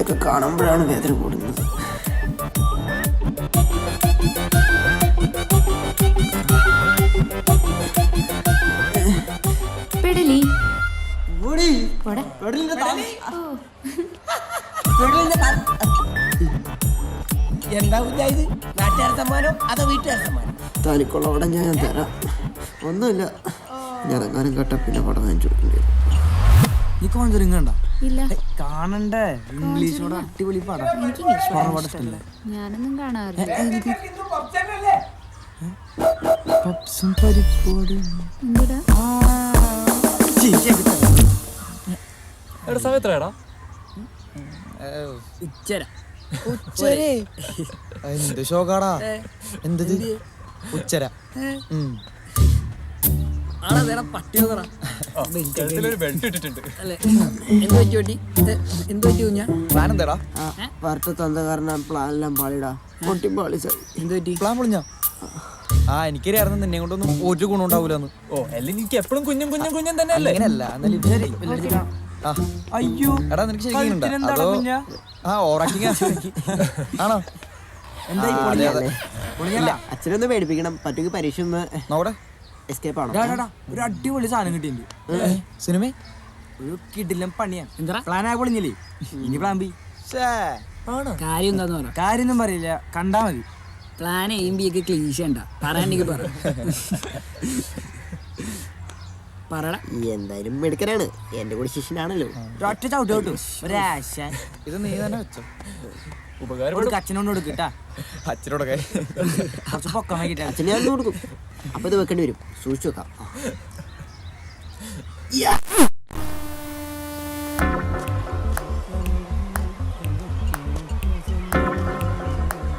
ഇതൊക്കെ കാണുമ്പോഴാണ് വേദന കൂടുന്നത്. എന്താ ഇത്? നാട്ടുകാർ സമ്മാനം അതോ വീട്ടുകാർ സമ്മാനം? തനിക്കുള്ള ഞാൻ തരാം. ഒന്നുമില്ല, ഞാൻ എങ്ങാനും കേട്ട പിന്നെ പടം വാങ്ങിച്ചു കൊടുക്കേണ്ടി വരും. നീ കോഞ്ചറിങ് കണ്ടോ? ഇല്ല. കാണണ്ടേ? ഇംഗ്ലീഷോട് അടിപൊളി പടം. ഞാനൊന്നും കാണാറില്ല. പപ്സും പരിപ്പോടും. എന്തിടാ? സമയത്രടാ? ഉച്ചര. എന്ത് ഷോക്കാടാ? എന്തത് ഉച്ചര? പ്ലാൻ എന്താടാ? വറുത്ത തന്ന കാരണം പ്ലാനെല്ലാം പാളിടാ. പൊട്ടി പാളി സാർ. പ്ലാൻ പൊളിഞ്ഞോ? ആ എനിക്കറിയായിരുന്നു നിന്നെ കൊണ്ടൊന്നും ഒരു ഗുണം ഉണ്ടാവൂലെന്ന്. ഓ അല്ലെങ്കിൽ എനിക്ക് എപ്പോഴും കുഞ്ഞും കുഞ്ഞും കുഞ്ഞും തന്നെ അല്ലേ? അങ്ങനെയല്ല. അയ്യോ എടാ നിനക്ക് ശരിക്കും അതോ ആ ഓറാക്കിങ് ആണോ? അച്ഛനൊന്ന് പേടിപ്പിക്കണം. പറ്റുമെങ്കിൽ പരീക്ഷ ഒന്ന് നോടെ എസ്കേപ്പ് ആണോ? ഒരു അടിപൊളി സാധനം കിട്ടിയിട്ടുണ്ട്. സിനിമ ഒരു കിടിലം പണിയാണ്. എന്താ പ്ലാൻ ആ പൊളിഞ്ഞില്ലേ? ഇനി പ്ലാൻ ബി. കാര്യം എന്താന്ന് പറ. കാര്യൊന്നും പറയില്ല, കണ്ടാ മതി. പ്ലാൻ എയും ബി ഒക്കെ ക്ലീശ ഉണ്ടാ പറയാണ്ടെങ്കിൽ പറടാ. എന്തായാലും മെടുക്കനാണ്, എന്റെ കൂടെ ശിഷ്യനാണല്ലോ. ഒറ്റ ചവിട്ട് കിട്ടും ഒരാശ. ഇത് നീ തന്നെ വെച്ചോ. ഉപകാരം അച്ഛനോട് കൊടുക്കട്ടാ. അച്ഛനോടൊക്കെ കുറച്ച് പൊക്കം വൈകിട്ടാ. അച്ഛനെ ഞാൻ കൊടുക്കും. അപ്പൊ ഇത് വെക്കേണ്ടി വരും, സൂക്ഷിച്ചു വെക്കാം.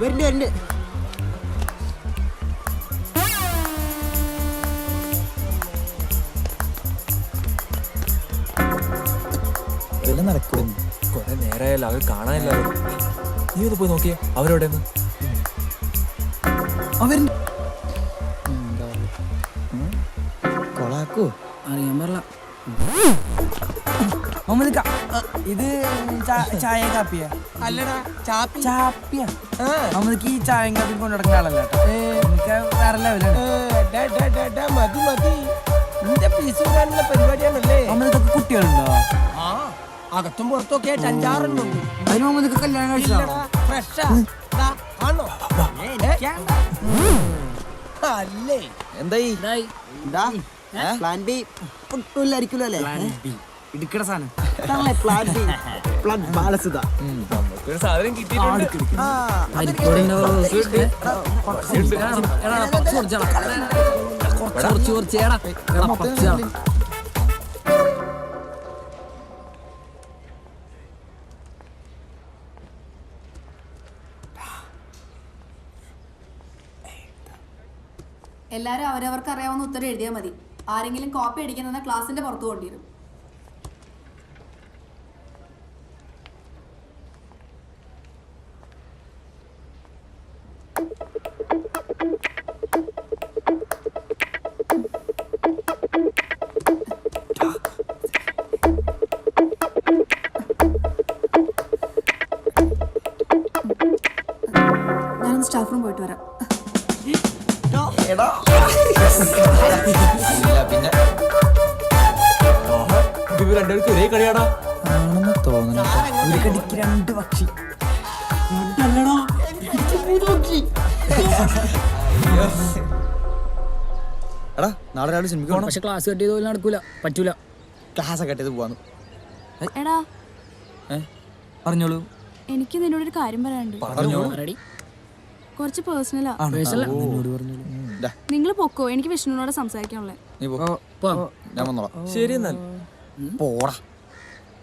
വരണ്ട് വരണ്ട്. നടക്കുന്നു. കൊറേ നേരമായല്ലോ, അവർ കാണാനില്ല. നീ ഒന്ന് പോയി നോക്കിയേ അവരോടെ കൊളാക്കോ അറിയാൻ പറല. ഇത് ചായ കാപ്പിയാ? അല്ലടാ ചാപ്പി. ചാപ്പിയാ? നമുക്ക് ഈ ചായയും കാപ്പി കൊണ്ട് നടക്കുന്ന ആളല്ല നമുക്ക് വേറെ ലെവലാണ്. മതി മതി. നിന്റെ പീസ് വരാനുള്ള പരിപാടിയാണല്ലേ? ഇതൊക്കെ കുട്ടികളുണ്ടോ? ആ അകത്തും പുറത്തൊക്കെ ആയിട്ട് 5-6 അതിന് മുമ്പ് കല്യാണം കഴിച്ചോ? അല്ലേ എന്തായി? പ്ലാൻ ബി പൊട്ടില്ലായിരിക്കുമല്ലോ അല്ലേ? ഇടുക്കട സാധനം. Plan B plan Balasudha. നമുക്കൊരു സാധനം കിട്ടിയിട്ടുണ്ട്. എല്ലാവരും അവരവർക്ക് അറിയാവുന്ന ഉത്തരം എഴുതിയാൽ മതി. ആരെങ്കിലും കോപ്പി അടിക്കുന്ന ക്ലാസിന്റെ പുറത്തു കൊണ്ടിരും. ഞാൻ സ്റ്റാഫ് റൂം പോയിട്ട് വരാം. രണ്ടുപേർക്ക് ഒരേ കളിയാടാ ആണെന്ന് തോന്നുന്നു. രണ്ട് പക്ഷി. എടാ നാളെ രാവിലെ സിനിമയ്ക്ക് പോകണം. പക്ഷെ ക്ലാസ് കട്ട് ചെയ്ത് നടക്കൂല, പറ്റൂല. ക്ലാസ് കട്ട് ചെയ്ത് പോവാന്ന്. എടാ പറഞ്ഞോളൂ. എനിക്ക് നിന്നോടൊരു കാര്യം പറയാനുണ്ട്. റെഡി? കുറച്ച് പേഴ്സണലാ. നിങ്ങൾ പൊക്കോ, എനിക്ക് വിഷ്ണുവിനോട് സംസാരിക്കാനുള്ളേ. നീ ഞാൻ വന്നോളാം. ശരി എന്നാൽ പോടാ.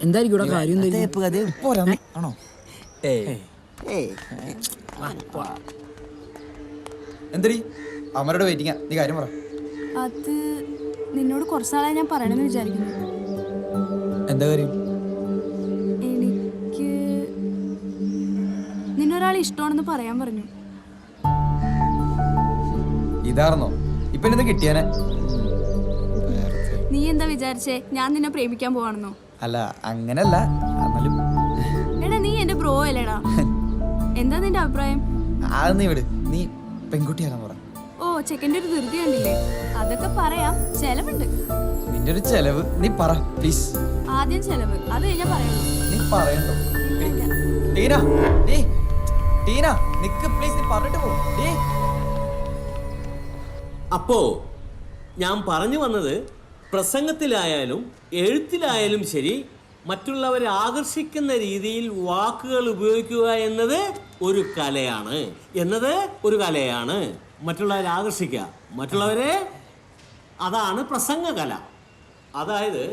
എന്തായിരിക്കും ഇവിടെ കാര്യം? ആണോ? എന്തടി അമരോട് വെയിറ്റിംഗാ. നീ കാര്യം പറ. അത് നിന്നോട് കുറച്ച് നാളായി ഞാൻ പറയണമെന്ന് വിചാരിക്കുന്നു. എന്താ കാര്യം? എനിക്ക് നിന്നൊരാൾ ഇഷ്ടമാണെന്ന് പറയാൻ പറഞ്ഞു. ഇതാർന്നോ? ഇപ്പൊ എന്താ കിട്ടിയാനെ? നീ എന്താ വിചാരിച്ചേ ഞാൻ നിന്നെ പ്രേമിക്കാൻ പോവാണെന്നോ? അല്ല അങ്ങനല്ല. എടാ നീ എന്റെ പ്രോ അല്ലേടാ. എന്താ നിന്റെ അഭിപ്രായം? അത് നീ വിട്, നീ പെൺകുട്ടിയാകാൻ പറ. ഓ ചെക്കൻ്റെ ഒരു ധൃതി കണ്ടില്ലേ? അതൊക്കെ പറയാം, ചെലവുണ്ട്. നിന്റെ ഒരു ചെലവ് നീ പറ പ്ലീസ്. ആദ്യം ചെലവ്, അത് കഴിഞ്ഞാ പറയുള്ളൂ. നീ പറയണ്ടോ? ടീന, ടീന നിക്ക് പ്ലീസ്, നീ പറഞ്ഞിട്ട് പോ. അപ്പോ ഞാൻ പറഞ്ഞു വന്നത്, പ്രസംഗത്തിലായാലും എഴുത്തിലായാലും ശരി, മറ്റുള്ളവരെ ആകർഷിക്കുന്ന രീതിയിൽ വാക്കുകൾ ഉപയോഗിക്കുക എന്നത് ഒരു കലയാണ്. മറ്റുള്ളവരെ ആകർഷിക്കുക, മറ്റുള്ളവരെ, അതാണ് പ്രസംഗകല. അതായത്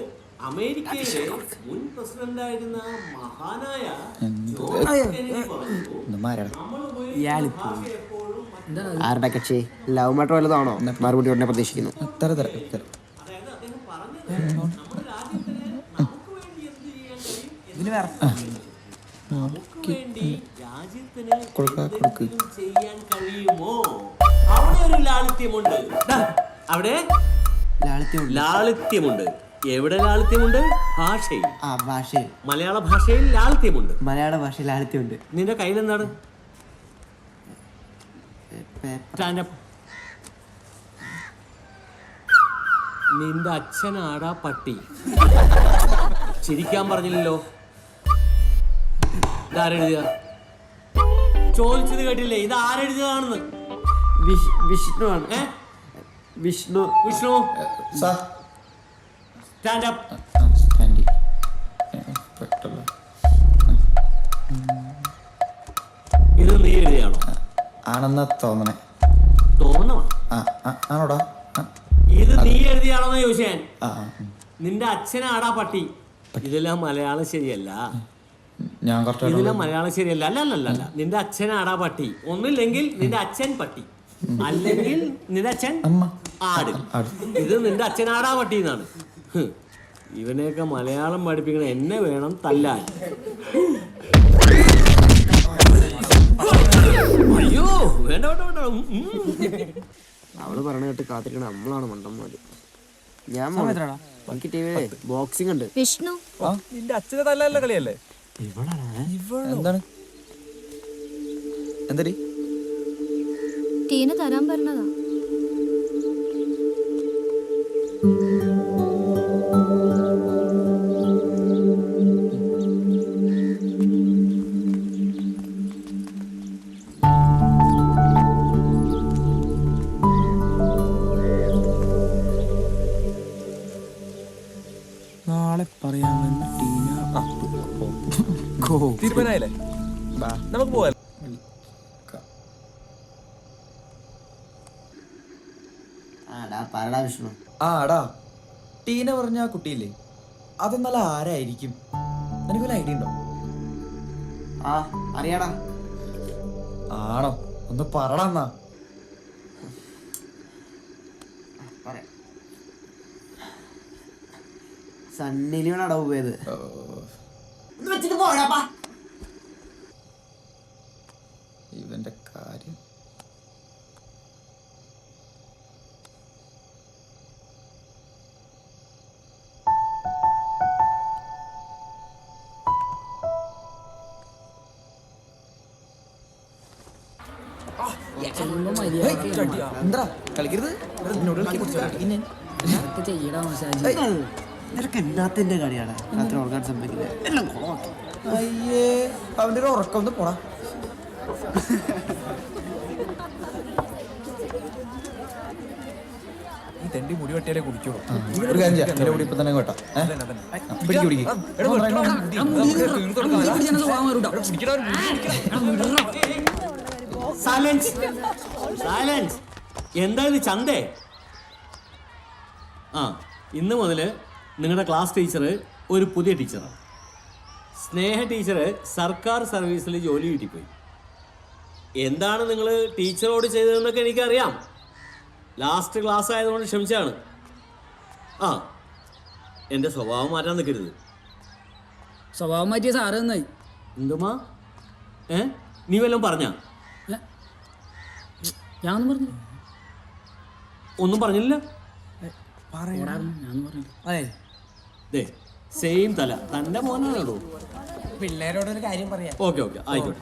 അമേരിക്കയിലെ മുൻ പ്രസിഡന്റായിരുന്ന മഹാനായ ആരുടെ കക്ഷി? ലവ് മാറ്റർ വല്ലതാണോ? മറുപടി ഉടനെ പ്രതീക്ഷിക്കുന്നു. ചെയ്യാൻ കഴിയുമോ? അവിടെ ഒരു ലാളിത്യമുണ്ട്. അവിടെ ലാളിത്യമുണ്ട്. എവിടെ ലാളിത്യമുണ്ട്? ഭാഷയിൽ. ഭാഷയിൽ, മലയാള ഭാഷയിൽ ലാളിത്യമുണ്ട്. മലയാള ഭാഷയിൽ ലാളിത്യമുണ്ട്. നിന്റെ കയ്യിലെന്താണ്? സ്റ്റാൻഡപ്പ്. നിന്റെ അച്ഛനാടാ പട്ടി. ചിരിക്കാൻ പറഞ്ഞില്ലല്ലോ. ഇതാരെഴുതിയ? ചോദിച്ചത് കേട്ടില്ലേ? ഇത് ആരെഴുതിയതാണെന്ന്? വിഷ്ണു ആണ്. വിഷ്ണു. സ്റ്റാൻഡപ്പ്. ഇത് നീ എഴുതിയാണോ? ആണെന്നാ തോന്നണേ. ആണോടാ? ഇത് നീ എഴുതിയാണോന്ന് ചോദിച്ചാൻ. നിന്റെ അച്ഛനാടാ പട്ടി. ഇതെല്ലാം മലയാളം ശരിയല്ല. ഇതെല്ലാം മലയാളം ശരിയല്ല. അല്ല, നിന്റെ അച്ഛനാടാ പട്ടി. ഒന്നില്ലെങ്കിൽ നിന്റെ അച്ഛൻ പട്ടി, അല്ലെങ്കിൽ നിന്റെ അച്ഛൻ ആട്. ഇത് നിന്റെ അച്ഛനാടാ പട്ടി എന്നാണ്. ഇവനെയൊക്കെ മലയാളം പഠിപ്പിക്കണ എന്നെ വേണം തല്ലാൻ. അയ്യോ വേണ്ട. അവള് പറഞ്ഞ കേട്ട് കാത്തിരിക്കണ നമ്മളാണ് മണ്ടന്മാര്. ഞാൻ എനിക്ക് ടിവിയിലെ ബോക്സിംഗ് ഉണ്ട്. വിഷ്ണു, നിന്റെ അച്ഛനെ തല്ലല്ല കളിയല്ലേ? എന്താണ്? എന്തടി? ടീന തരാൻ പറഞ്ഞതാ. നാളെ പറയാമെന്ന് ടീന. തീരുമാനായില്ലേ? നമുക്ക് പോവാ. വിഷ്ണു. ആടാ, ടീന പറഞ്ഞ ആ കുട്ടിയില്ലേ, അതെന്നല്ല ആരായിരിക്കും? എനിക്ക് വല്ല ഐഡിയ ഉണ്ടോ? അറിയാടാ. ആണോ? ഒന്ന് പറടാ. സണ്ണിലിയോടാ പോയത്. ഇവന്റെ കാര്യം. എന്താ കളിക്കരുത്? നിനക്ക് എന്നാത്തിന്റെ കളിയാണ് രാത്രി ഉറങ്ങാൻ സമ്മതിക്കില്ല. എല്ലാം കൊളമാക്കി. അയ്യേ, അവന്റെ ഒരു ഉറക്കം ഒന്ന് പോടാ. ഈ തെണ്ടി മുടി വെട്ടിയാലേ കുടിക്കുള്ളൂ. ഒരു കാര്യം ചെയ്യാം, എന്റെ കൂടി ഇപ്പൊ തന്നെ കേട്ടോ. സൈലൻസ്. എന്താ ഇത് ചന്തേ? ഇന്ന് മുതൽ നിങ്ങളുടെ ക്ലാസ് ടീച്ചർ ഒരു പുതിയ ടീച്ചറാണ്. സ്നേഹ ടീച്ചർ സർക്കാർ സർവീസിൽ ജോലി കിട്ടിപ്പോയി. എന്താണ് നിങ്ങൾ ടീച്ചറോട് ചെയ്തതെന്നൊക്കെ എനിക്കറിയാം. ലാസ്റ്റ് ക്ലാസ് ആയതുകൊണ്ട് ക്ഷമിച്ചാണ്. എൻ്റെ സ്വഭാവം മാറ്റാൻ നിൽക്കരുത്. സ്വഭാവം മാറ്റിയ സാറ് നന്നായി. എന്തുമാ? നീ വല്ലതും പറഞ്ഞാ? ഞാനൊന്നും പറഞ്ഞു. ഒന്നും പറഞ്ഞില്ല. ഞാനൊന്നും പറഞ്ഞു. സെയിം തല തൻ്റെ മോനാണോ? പിള്ളേരോടൊരു കാര്യം പറയാം. ഓക്കെ ഓക്കെ ആയിക്കോട്ടെ.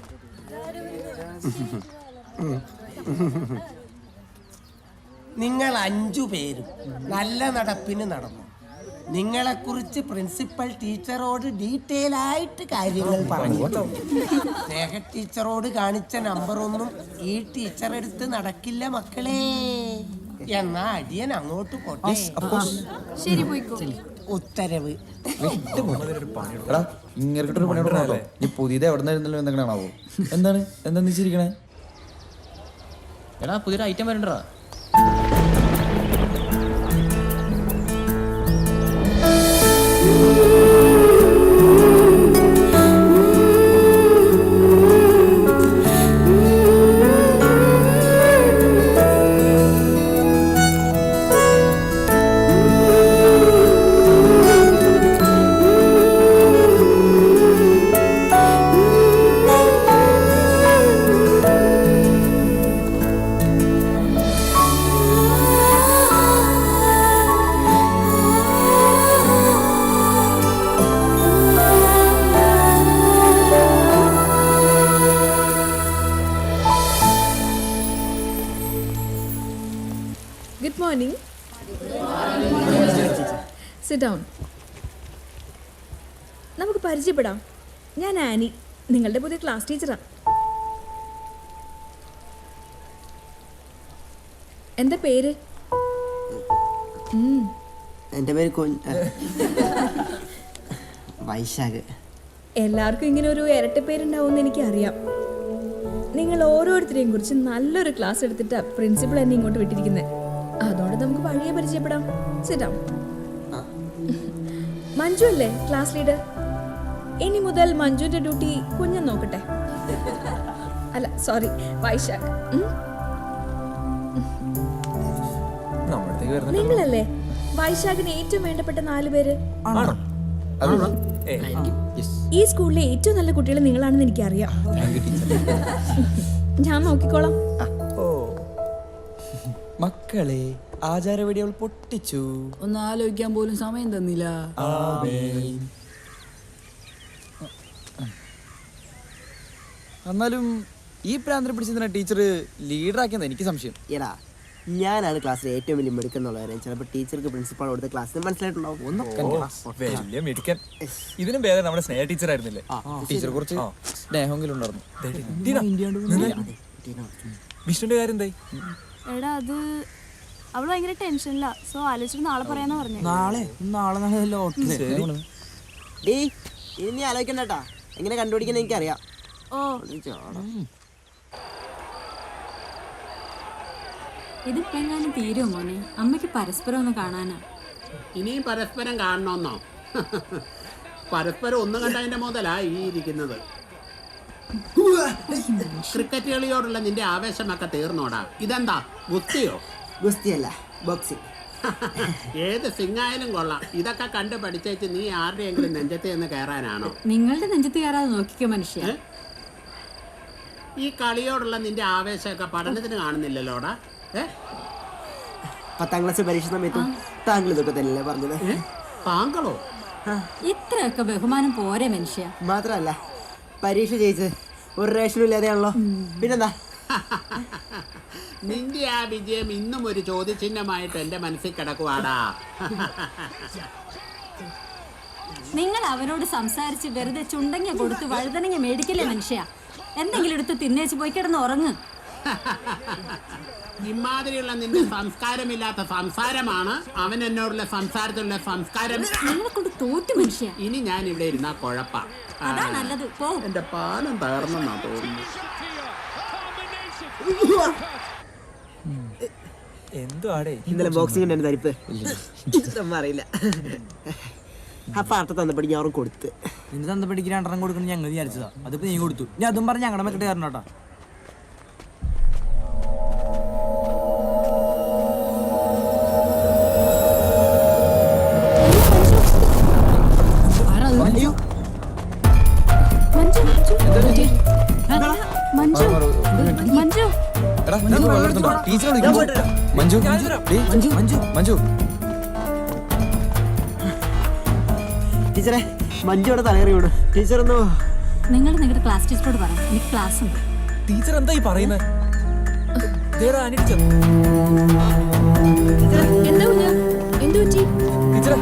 നിങ്ങൾ 5 പേരും നല്ല നടപ്പിന് നടന്നു. നിങ്ങളെക്കുറിച്ച് പ്രിൻസിപ്പൽ ടീച്ചറോട് ഡീറ്റെയിൽ ആയിട്ട് കാര്യങ്ങൾ പറഞ്ഞു. സ്നേഹ ടീച്ചറോട് കാണിച്ച നമ്പറൊന്നും ഈ ടീച്ചർ എടുത്ത് നടക്കില്ല മക്കളെ. എന്നാ അടിയൻ അങ്ങോട്ട് പോട്ടെ. ശരി പോയിക്കോ. ഉത്തരവ്. എടാ ഇങ്ങനൊരു പണി കൊടുക്കണല്ലോ. നീ പുതിയത് എവിടെ നിന്നായിരുന്നല്ലോ എന്തെങ്കിലാണാവോ? എന്താണ് എന്താ നീ ചിരിക്കണേ? എടാ പുതിയൊരു item വരണ്ടാ. Good morning. Sit down. നമുക്ക് പരിചയപ്പെടാം. ഞാൻ ആനി, നിങ്ങളുടെ പുതിയ ക്ലാസ് ടീച്ചറാണ്. എന്താ പേര്? എൻ്റെ പേര് വൈശാഖ്. എല്ലാവർക്കും ഇങ്ങനെ ഒരു ഇരട്ട പേരുണ്ടാവുമെന്ന് എനിക്കറിയാം. നിങ്ങൾ ഓരോരുത്തരെയും കുറിച്ച് നല്ലൊരു ക്ലാസ് എടുത്തിട്ടാണ് പ്രിൻസിപ്പൾ എന്നെ ഇങ്ങോട്ട് വിട്ടിരിക്കുന്നത്. അതുകൊണ്ട് നമുക്ക് വഴിയെ പരിചയപ്പെടാം. സിറ്റാം. മഞ്ജു അല്ലേ ക്ലാസ് ലീഡർ? ഇനി മുതൽ മഞ്ജുവിന്റെ ഡ്യൂട്ടി കുഞ്ഞൻ നോക്കട്ടെ. അല്ല സോറി, വൈശാഖ്. നിങ്ങളല്ലേ വൈശാഖിന് ഏറ്റവും വേണ്ടപ്പെട്ട 4 പേര്? ഈ സ്കൂളിലെ ഏറ്റവും നല്ല കുട്ടികൾ നിങ്ങളാണെന്ന് എനിക്കറിയാം. ഞാൻ നോക്കിക്കോളാം. മക്കളെ ആചാരവെടി അവൾ പൊട്ടിച്ചു. ഒന്ന് ആലോചിക്കാൻ പോലും സമയം തന്നില്ല. എന്നാലും ഈ പ്രാന്തരം പിടിച്ചതിനെ ടീച്ചർ ലീഡറാക്കിയെന്ന് എനിക്ക് സംശയം. എടാ ഞാനാണ് ക്ലാസ്സിലെ ഏറ്റവും വലിയ മിടുക്കെന്നുള്ളവരെ ചിലപ്പോൾ ടീച്ചർക്ക് പ്രിൻസിപ്പാൾ കൊടുത്ത ക്ലാസ്സിന് മനസ്സിലായിട്ടുണ്ടാവും. വലിയ മിടുക്കൻ. ഇതിനും വേറെ നമ്മുടെ സ്നേഹ ടീച്ചർ ആയിരുന്നില്ലേ? ടീച്ചറെ കുറിച്ച് സ്നേഹമെങ്കിലും ഉണ്ടായിരുന്നു. വിഷ്ണുന്റെ കാര്യം എന്തായി? എടാ അത് അവള് ഭയങ്കര ടെൻഷനില്ല. സോ ആലോചിച്ചിട്ട് നാളെ പറയാന്ന് പറഞ്ഞു. നാളെ ലോട്ടറി. ഡീ ഇനി നീ ആലോചിക്കണ്ടട്ടാ, എങ്ങനെ കണ്ടുപിടിക്കുന്ന എനിക്കറിയാം. ഓ ഇതിപ്പോ എങ്ങാനും തീരുമോ മോനെ? അമ്മയ്ക്ക് പരസ്പരം ഒന്ന് കാണാനാ. ഇനിയും പരസ്പരം കാണണമെന്നോ? പരസ്പരം ഒന്നും കണ്ടതിന്റെ മുതലാ ഈ ഇരിക്കുന്നത്. ക്രിക്കറ്റ് കളിയോടുള്ള നിന്റെ ആവേശമൊക്കെ തീർന്നോടാ. ഇതെന്താ ഗുസ്തിയോ? ഗുസ്തിയല്ല, ബോക്സിംഗ്. ഏത് സിംഗായാലും കൊള്ളാം. ഇതൊക്കെ കണ്ട് പഠിച്ചേച്ച് നീ ആരുടെയെങ്കിലും നെഞ്ചത്ത് നിന്ന് കയറാനാണോ? നിങ്ങളുടെ നെഞ്ചത്ത് കയറാതെ നോക്കിക്കോ മനുഷ്യ. ഈ കളിയോടുള്ള നിന്റെ ആവേശമൊക്കെ പഠനത്തിന് കാണുന്നില്ലല്ലോടാ. 10ാം ക്ലാസ് പരീക്ഷ സമയത്തും താങ്കൾ ഇതൊക്കെ തന്നെയല്ലേ പറഞ്ഞത്? താങ്കളോ? ഇത്രയൊക്കെ ബഹുമാനം പോരെ മനുഷ്യ. മാത്രല്ല പരീക്ഷ ജയിച്ച് ഒരു റേഷനും ഇല്ലാതെയാണല്ലോ. പിന്നെന്താ? നിന്റെ ആ വിജയം ഇന്നും ഒരു ചോദ്യചിഹ്നമായിട്ട് എന്റെ മനസ്സിൽ കിടക്കുവാടാ. നിങ്ങൾ അവരോട് സംസാരിച്ച് വെറുതെ ചുണ്ടങ്ങ കൊടുത്ത് വഴുതനങ്ങ മേടിക്കില്ലേ മനുഷ്യ? എന്തെങ്കിലും എടുത്ത് തിന്നേച്ച് പോയി കിടന്ന് ഉറങ്ങ്. ഇമാതിരിയുള്ള നിന്റെ സംസ്കാരമില്ലാത്ത സംസാരമാണ് അവൻ എന്നോടുള്ള സംസാരത്തിലുള്ള സംസ്കാരം. നിങ്ങളെ കൊണ്ട് തോറ്റു മനുഷ്യ. ഇനി ഞാൻ ഇവിടെ ഇരുന്നാ കുഴപ്പ. അതാ നല്ലത്. പോ. എന്റെ പാലം തകർന്നെന്നാ തോന്നുന്നു. എന്തുവാടേ ഇന്നലെ ബോക്സിംഗ് എന്നെ തരിപ്പ് ഇതൊന്നും അറിയില്ല. അപ്പൊ അർത്ഥം തന്നപ്പടി ഞാൻ അവർക്ക് കൊടുത്ത്. നിന്റെ തന്തപ്പടിക്ക് 2 കൊടുക്കണം ഞങ്ങൾ വിചാരിച്ചതാ. അതിപ്പോ നീ കൊടുത്തു. ഞാൻ അതും പറഞ്ഞ് ഞങ്ങളുടെ മെക്കിട്ട് കയറണോട്ടാ. മഞ്ജു മഞ്ജു എടാ ടീച്ചറെ മഞ്ജു മഞ്ജു മഞ്ജു ടീച്ചറെ മഞ്ജുവിടെ തലകറി വീണു. ടീച്ചർ ഒന്നോ നിങ്ങൾ നിങ്ങളുടെ ക്ലാസ് ടീച്ചറോട് പറയാം, എനിക്ക് ക്ലാസ് ഉണ്ട്. ടീച്ചർ എന്താ ഈ പറയുന്നത്? എന്താ കുഞ്ഞാ? എന്ത് പറ്റി? ടീച്ചറെ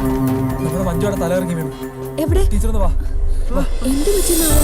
നമ്മുടെ മഞ്ജുവിടെ തല ഇറങ്ങി വീണു. എവിടെ? ടീച്ചർ ഒന്ന് വാ. എന്ത് പറ്റിയെന്നാവോ?